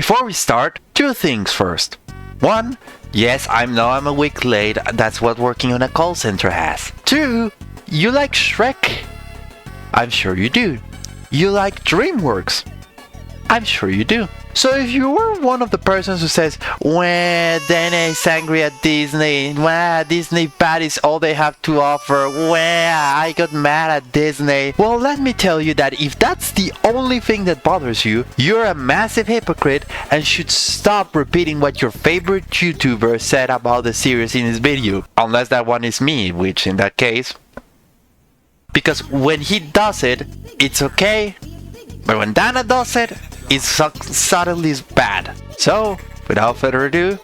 Before we start, two things first. One, yes, I know I'm a week late, that's what working on a call center has. Two, you like Shrek? I'm sure you do. You like DreamWorks? I'm sure you do. So if you were one of the persons who says, "Well, Danny's angry at Disney, well, Disney bad is all they have to offer, well, I got mad at Disney," well, let me tell you that if that's the only thing that bothers you, you're a massive hypocrite and should stop repeating what your favorite YouTuber said about the series in his video. Unless that one is me, which in that case. Because when he does it, it's okay, but when Dana does it, it's suddenly bad. So, without further ado,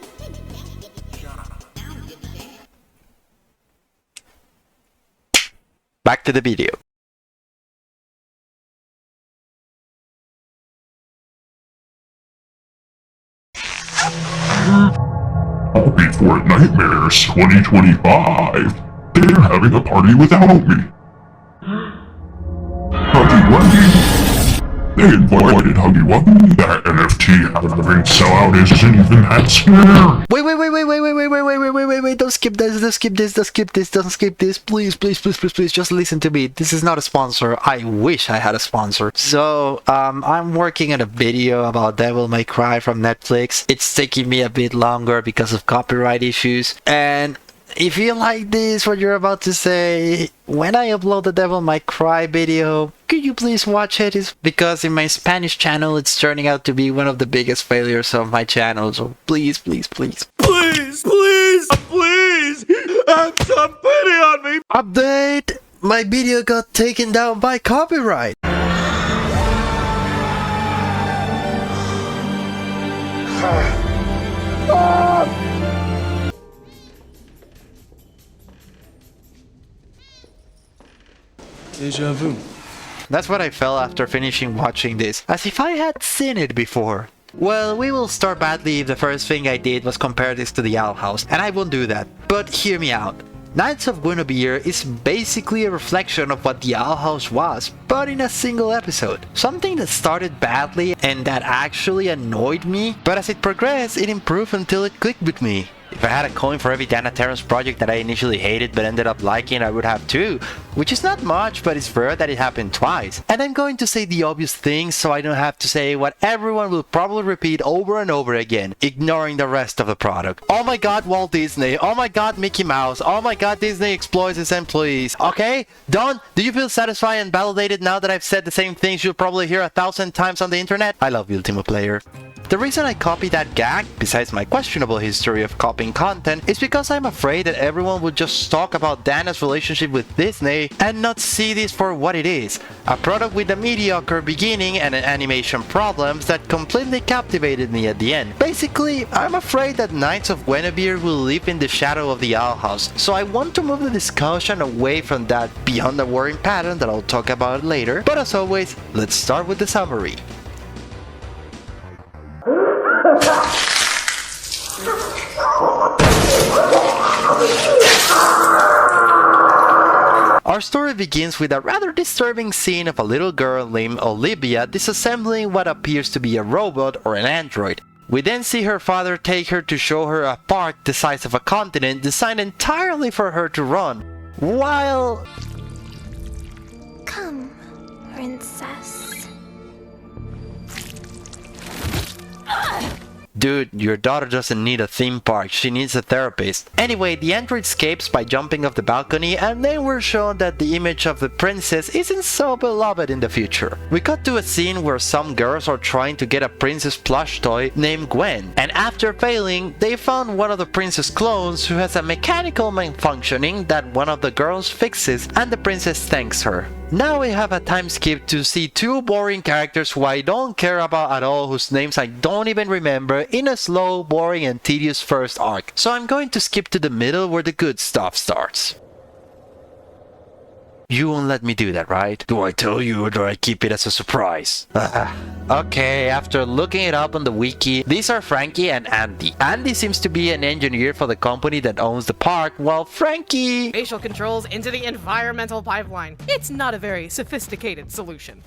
back to the video. Happy Nightmares 2025. They're having a party without me. Huggy Wuggy. They invited Huggy Wuggy. That NFT having sellout isn't even that scary. Wait, don't skip this, please, just listen to me. This is not a sponsor. I wish I had a sponsor. So, I'm working on a video about Devil May Cry from Netflix. It's taking me a bit longer because of copyright issues, and if you like this, what you're about to say, when I upload the Devil May Cry video, could you please watch it? It's because in my Spanish channel, it's turning out to be one of the biggest failures of my channel, so please. Please, have some pity on me! Update! My video got taken down by copyright! Deja vu. That's what I felt after finishing watching this, as if I had seen it before. Well, we will start badly if the first thing I did was compare this to the Owl House, and I won't do that. But hear me out. Knights of Guinevere is basically a reflection of what the Owl House was, but in a single episode. Something that started badly and that actually annoyed me, but as it progressed, it improved until it clicked with me. If I had a coin for every Dana Terrence project that I initially hated but ended up liking, I would have two, which is not much, but it's rare that it happened twice. And I'm going to say the obvious things so I don't have to say what everyone will probably repeat over and over again, ignoring the rest of the product. Oh my god, Walt Disney. Oh my god, Mickey Mouse. Oh my god, Disney exploits its employees. Okay? Done? Do you feel satisfied and validated now that I've said the same things you'll probably hear 1,000 times on the internet? I love you, Ultimate Player. The reason I copied that gag, besides my questionable history of copying content, is because I'm afraid that everyone would just talk about Dana's relationship with Disney and not see this for what it is. A product with a mediocre beginning and an animation problems that completely captivated me at the end. Basically, I'm afraid that Knights of Guinevere will live in the shadow of the Owl House, so I want to move the discussion away from that beyond the worrying pattern that I'll talk about later. But as always, let's start with the summary. Our story begins with a rather disturbing scene of a little girl named Olivia disassembling what appears to be a robot or an android. We then see her father take her to show her a park the size of a continent designed entirely for her to run, while... Come, princess. Dude, your daughter doesn't need a theme park, she needs a therapist. Anyway, the android escapes by jumping off the balcony, and then we're shown that the image of the princess isn't so beloved in the future. We cut to a scene where some girls are trying to get a princess plush toy named Gwen, and after failing, they found one of the princess clones who has a mechanical malfunctioning that one of the girls fixes, and the princess thanks her. Now we have a time skip to see two boring characters who I don't care about at all, whose names I don't even remember, in a slow, boring and tedious first arc. So I'm going to skip to the middle where the good stuff starts. You won't let me do that, right? Do I tell you or do I keep it as a surprise? Okay, after looking it up on the wiki, these are Frankie and Andy. Andy seems to be an engineer for the company that owns the park, while Frankie... facial controls into the environmental pipeline. It's not a very sophisticated solution.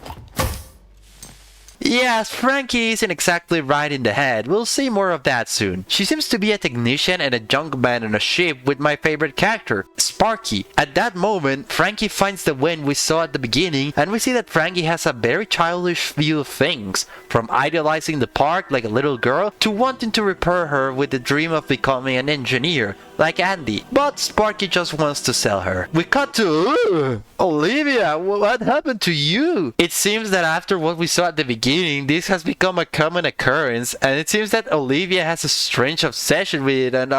Yes, Frankie isn't exactly right in the head. We'll see more of that soon. She seems to be a technician and a junk man on a ship with my favorite character, Sparky. At that moment, Frankie finds the Gwen we saw at the beginning, and we see that Frankie has a very childish view of things, from idolizing the park like a little girl to wanting to repair her with the dream of becoming an engineer, like Andy. But Sparky just wants to sell her. We cut to Olivia, what happened to you? It seems that after what we saw at the beginning, this has become a common occurrence, and it seems that Olivia has a strange obsession with it, and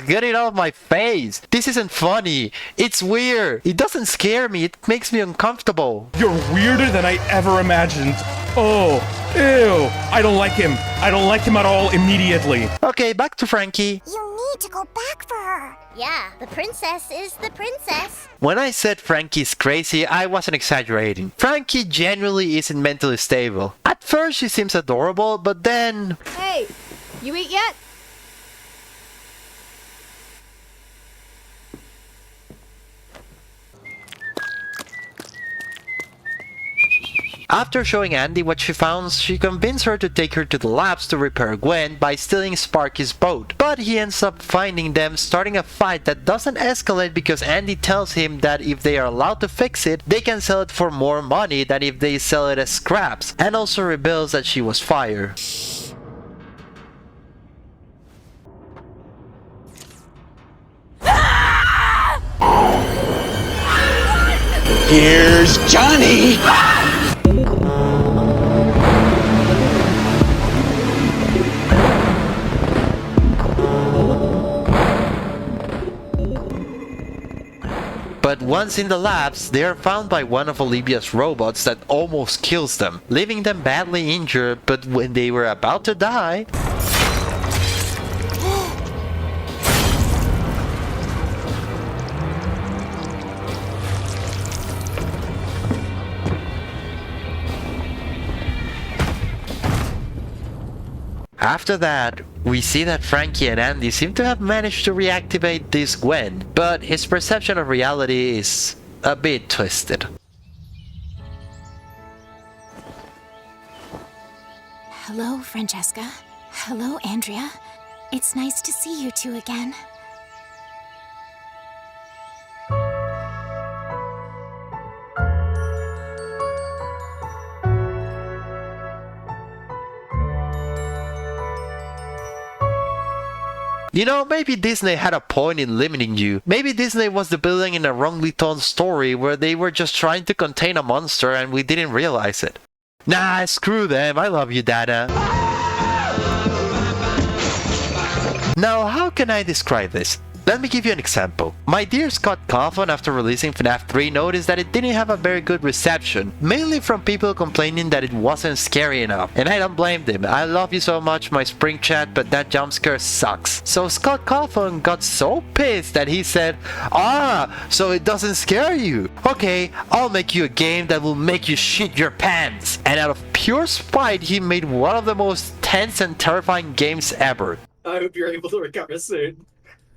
get it off my face. This isn't funny. It's weird. It doesn't scare me, it makes me uncomfortable. You're weirder than I ever imagined. Oh, ew. I don't like him. I don't like him at all immediately. Okay, back to Frankie. You need to go back for her. Yeah, the princess is the princess. When I said Frankie's crazy, I wasn't exaggerating. Frankie genuinely isn't mentally stable. At first she seems adorable, but then... Hey, you eat yet? After showing Andy what she found, she convinced her to take her to the labs to repair Gwen by stealing Sparky's boat. But he ends up finding them, starting a fight that doesn't escalate because Andy tells him that if they are allowed to fix it, they can sell it for more money than if they sell it as scraps, and also reveals that she was fired. Here's Johnny! But once in the labs, they are found by one of Olivia's robots that almost kills them, leaving them badly injured, but when they were about to die... After that, we see that Frankie and Andy seem to have managed to reactivate this Gwen, but his perception of reality is a bit twisted. Hello, Francesca. Hello, Andrea. It's nice to see you two again. You know, maybe Disney had a point in limiting you. Maybe Disney was the villain in a wrongly told story where they were just trying to contain a monster and we didn't realize it. Nah, screw them. I love you, Dana. Now, how can I describe this? Let me give you an example. My dear Scott Cawthon, after releasing FNAF 3, noticed that it didn't have a very good reception, mainly from people complaining that it wasn't scary enough. And I don't blame them. I love you so much, my spring chat, but that jump scare sucks. So Scott Cawthon got so pissed that he said, so it doesn't scare you. Okay, I'll make you a game that will make you shit your pants. And out of pure spite, he made one of the most tense and terrifying games ever. I hope you're able to recover soon.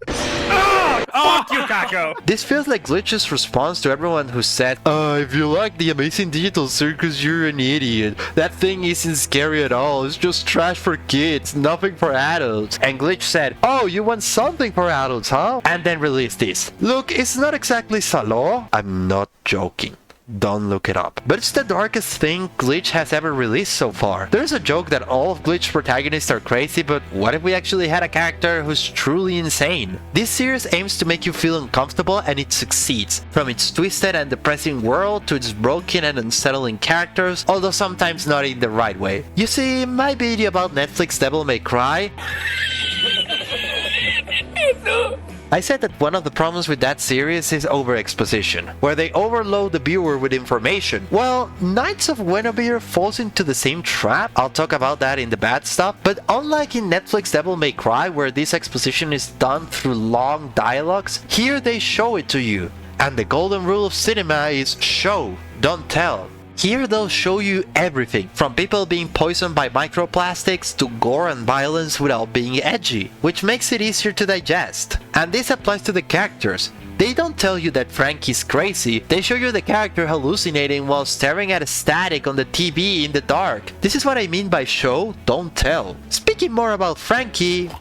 Fuck you, Kako! This feels like Glitch's response to everyone who said, if you like the Amazing Digital Circus, you're an idiot. That thing isn't scary at all, it's just trash for kids, nothing for adults. And Glitch said, oh, you want something for adults, huh? And then released this. Look, it's not exactly Salo. I'm not joking. Don't look it up. But it's the darkest thing Glitch has ever released so far. There's a joke that all of Glitch's protagonists are crazy, but what if we actually had a character who's truly insane? This series aims to make you feel uncomfortable, and it succeeds. From its twisted and depressing world to its broken and unsettling characters, although sometimes not in the right way. You see, my video about Netflix Devil May Cry... I said that one of the problems with that series is overexposition, where they overload the viewer with information. Well, Knights of Guinevere falls into the same trap. I'll talk about that in the bad stuff, but unlike in Netflix Devil May Cry, where this exposition is done through long dialogues, here they show it to you. And the golden rule of cinema is show, don't tell. Here they'll show you everything, from people being poisoned by microplastics to gore and violence without being edgy, which makes it easier to digest. And this applies to the characters. They don't tell you that Frankie's crazy, they show you the character hallucinating while staring at a static on the TV in the dark. This is what I mean by show, don't tell. Speaking more about Frankie...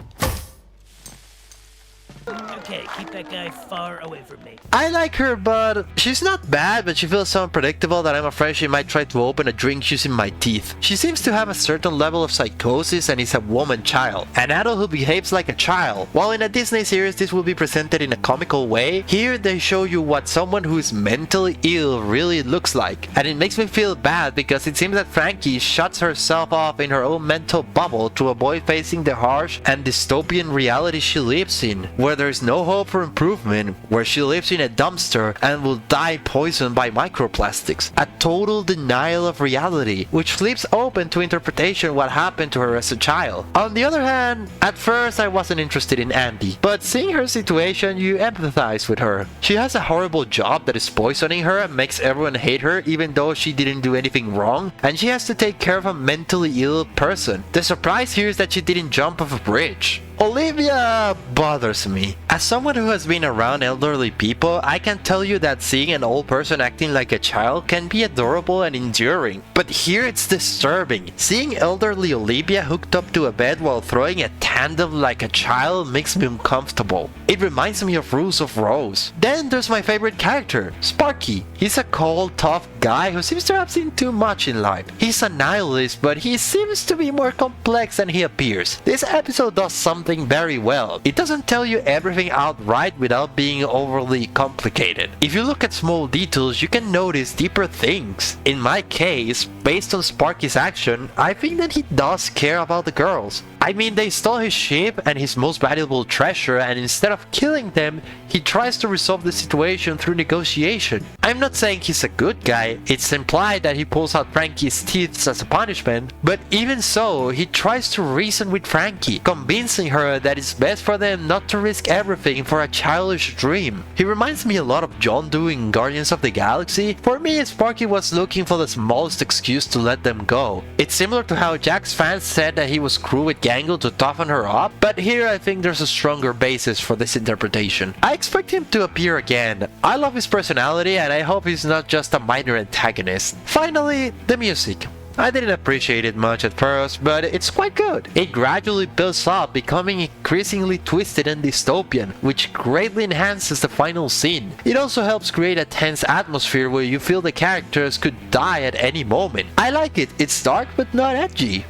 Okay, keep that guy far away from me. I like her, but she's not bad, but she feels so unpredictable that I'm afraid she might try to open a drink using my teeth. She seems to have a certain level of psychosis and is a woman child, an adult who behaves like a child. While in a Disney series this will be presented in a comical way, here they show you what someone who is mentally ill really looks like. And it makes me feel bad because it seems that Frankie shuts herself off in her own mental bubble to avoid facing the harsh and dystopian reality she lives in, where there is no hope for improvement, where she lives in a dumpster and will die poisoned by microplastics. A total denial of reality, which leaves open to interpretation what happened to her as a child. On the other hand, at first I wasn't interested in Andy, but seeing her situation, you empathize with her. She has a horrible job that is poisoning her and makes everyone hate her even though she didn't do anything wrong, and she has to take care of a mentally ill person. The surprise here is that she didn't jump off a bridge. Olivia bothers me. As someone who has been around elderly people, I can tell you that seeing an old person acting like a child can be adorable and enduring. But here it's disturbing. Seeing elderly Olivia hooked up to a bed while throwing a tandem like a child makes me uncomfortable. It reminds me of Rules of Rose. Then there's my favorite character, Sparky. He's a cold, tough guy who seems to have seen too much in life. He's a nihilist, but he seems to be more complex than he appears. This episode does something very well. It doesn't tell you everything outright without being overly complicated. If you look at small details, you can notice deeper things. In my case, based on Sparky's action, I think that he does care about the girls. I mean, they stole his ship and his most valuable treasure, and instead of killing them, he tries to resolve the situation through negotiation. I'm not saying he's a good guy, it's implied that he pulls out Frankie's teeth as a punishment, but even so, he tries to reason with Frankie, convincing her that it's best for them not to risk everything for a childish dream. He reminds me a lot of John doing Guardians of the Galaxy. For me, Sparky was looking for the smallest excuse to let them go. It's similar to how Jack's fans said that he was cruel with Gangle to toughen her up, but here I think there's a stronger basis for this interpretation. I expect him to appear again. I love his personality and I hope he's not just a minor antagonist. Finally, the music. I didn't appreciate it much at first, but it's quite good. It gradually builds up, becoming increasingly twisted and dystopian, which greatly enhances the final scene. It also helps create a tense atmosphere where you feel the characters could die at any moment. I like it. It's dark but not edgy.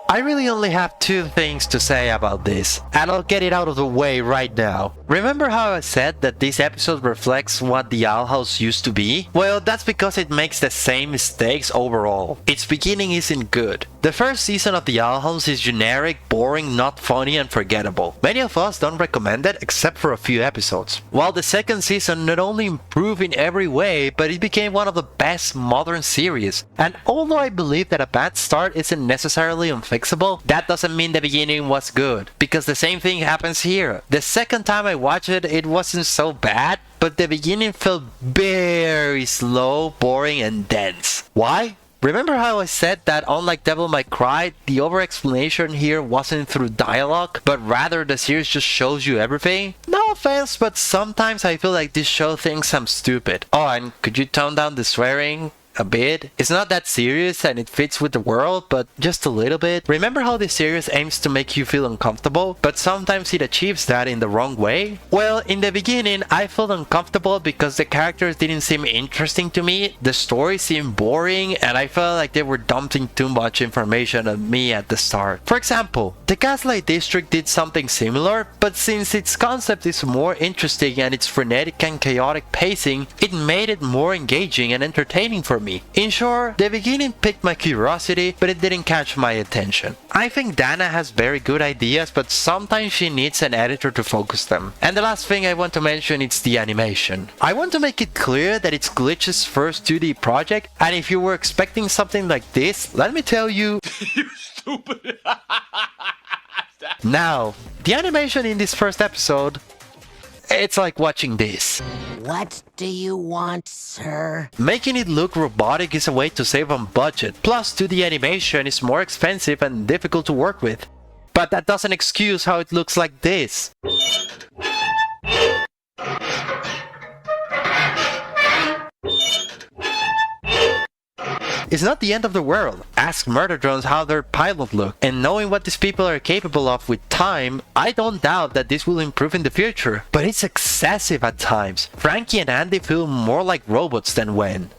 I really only have two things to say about this, and I'll get it out of the way right now. Remember how I said that this episode reflects what the Owl House used to be? Well, that's because it makes the same mistakes overall. Its beginning isn't good. The first season of the Owl House is generic, boring, not funny, and forgettable. Many of us don't recommend it except for a few episodes. While the second season not only improved in every way, but it became one of the best modern series. And although I believe that a bad start isn't necessarily unfixable, that doesn't mean the beginning was good, because the same thing happens here. The second time I watched it, it wasn't so bad, but the beginning felt very slow, boring, and dense. Why? Remember how I said that unlike Devil May Cry, the over-explanation here wasn't through dialogue, but rather the series just shows you everything? No offense, but sometimes I feel like this show thinks I'm stupid. Oh, and could you tone down the swearing a bit? It's not that serious and it fits with the world, but just a little bit. Remember how this series aims to make you feel uncomfortable, but sometimes it achieves that in the wrong way? Well, in the beginning, I felt uncomfortable because the characters didn't seem interesting to me, the story seemed boring, and I felt like they were dumping too much information on me at the start. For example, the Gaslight District did something similar, but since its concept is more interesting and its frenetic and chaotic pacing, it made it more engaging and entertaining for me. In short, the beginning piqued my curiosity, but it didn't catch my attention. I think Dana has very good ideas, but sometimes she needs an editor to focus them. And the last thing I want to mention is the animation. I want to make it clear that it's Glitch's first 2D project, and if you were expecting something like this, let me tell you... You stupid! Now, the animation in this first episode, it's like watching this. What do you want, sir? Making it look robotic is a way to save on budget, plus 2D animation is more expensive and difficult to work with. But that doesn't excuse how it looks like this. It's not the end of the world. Ask murder drones how their pilot look, and knowing what these people are capable of with time, I don't doubt that this will improve in the future, but it's excessive at times. Frankie and Andy feel more like robots than Gwen.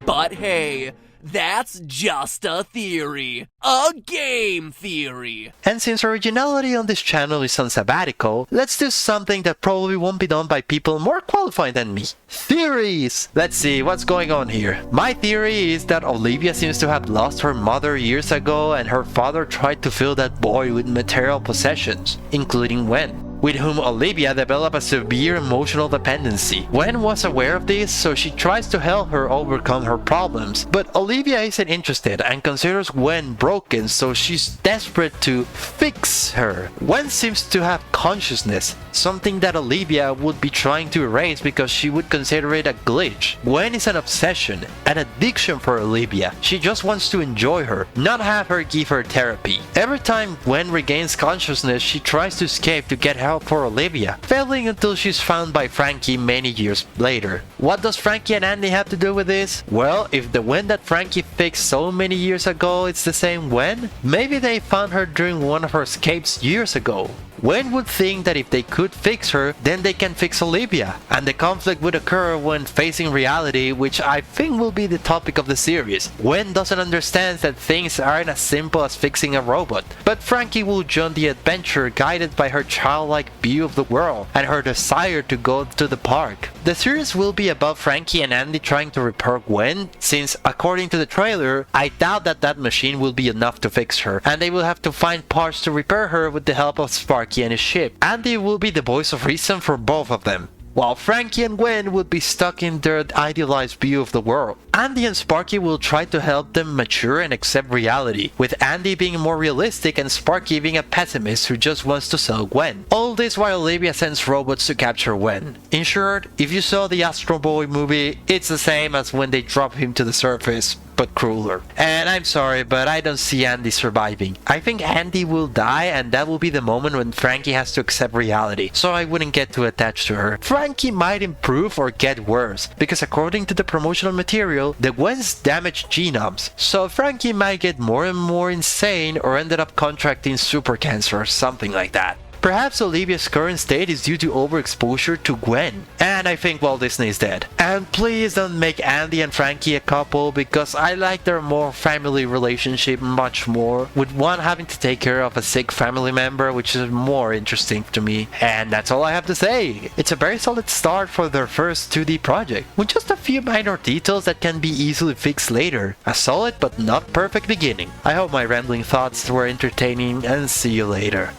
But hey, that's just a theory. A game theory. And since originality on this channel is on sabbatical, let's do something that probably won't be done by people more qualified than me. Theories! Let's see what's going on here. My theory is that Olivia seems to have lost her mother years ago and her father tried to fill that void with material possessions, including Gwen, with whom Olivia developed a severe emotional dependency. Gwen was aware of this, so she tries to help her overcome her problems, but Olivia isn't interested and considers Gwen broken, so she's desperate to fix her. Gwen seems to have consciousness, something that Olivia would be trying to erase because she would consider it a glitch. Gwen is an obsession, an addiction for Olivia. She just wants to enjoy her, not have her give her therapy. Every time Gwen regains consciousness, she tries to escape to get help for Olivia, failing until she's found by Frankie many years later. What does Frankie and Andy have to do with this? Well, if the Gwen that Frankie fixed so many years ago is the same Gwen, maybe they found her during one of her escapes years ago. Gwen would think that if they could fix her, then they can fix Olivia, and the conflict would occur when facing reality, which I think will be the topic of the series. Gwen doesn't understand that things aren't as simple as fixing a robot, but Frankie will join the adventure guided by her childlike view of the world and her desire to go to the park. The series will be about Frankie and Andy trying to repair Gwen, since according to the trailer, I doubt that that machine will be enough to fix her, and they will have to find parts to repair her with the help of Sparky and his ship. Andy will be the voice of reason for both of them, while Frankie and Gwen would be stuck in their idealized view of the world. Andy and Sparky will try to help them mature and accept reality, with Andy being more realistic and Sparky being a pessimist who just wants to sell Gwen. All this while Olivia sends robots to capture Gwen. In short, if you saw the Astro Boy movie, it's the same as when they drop him to the surface, but crueler. And I'm sorry, but I don't see Andy surviving. I think Andy will die, and that will be the moment when Frankie has to accept reality, so I wouldn't get too attached to her. Frankie might improve or get worse, because according to the promotional material, the Gwens damaged genomes, so Frankie might get more and more insane or ended up contracting super cancer or something like that. Perhaps Olivia's current state is due to overexposure to Gwen. And I think Walt Disney is dead. And please don't make Andy and Frankie a couple, because I like their more family relationship much more, with one having to take care of a sick family member, which is more interesting to me. And that's all I have to say. It's a very solid start for their first 2D project, with just a few minor details that can be easily fixed later. A solid but not perfect beginning. I hope my rambling thoughts were entertaining, and see you later.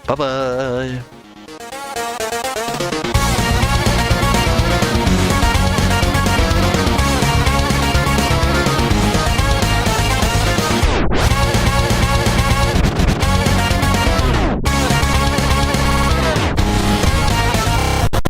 Bye bye.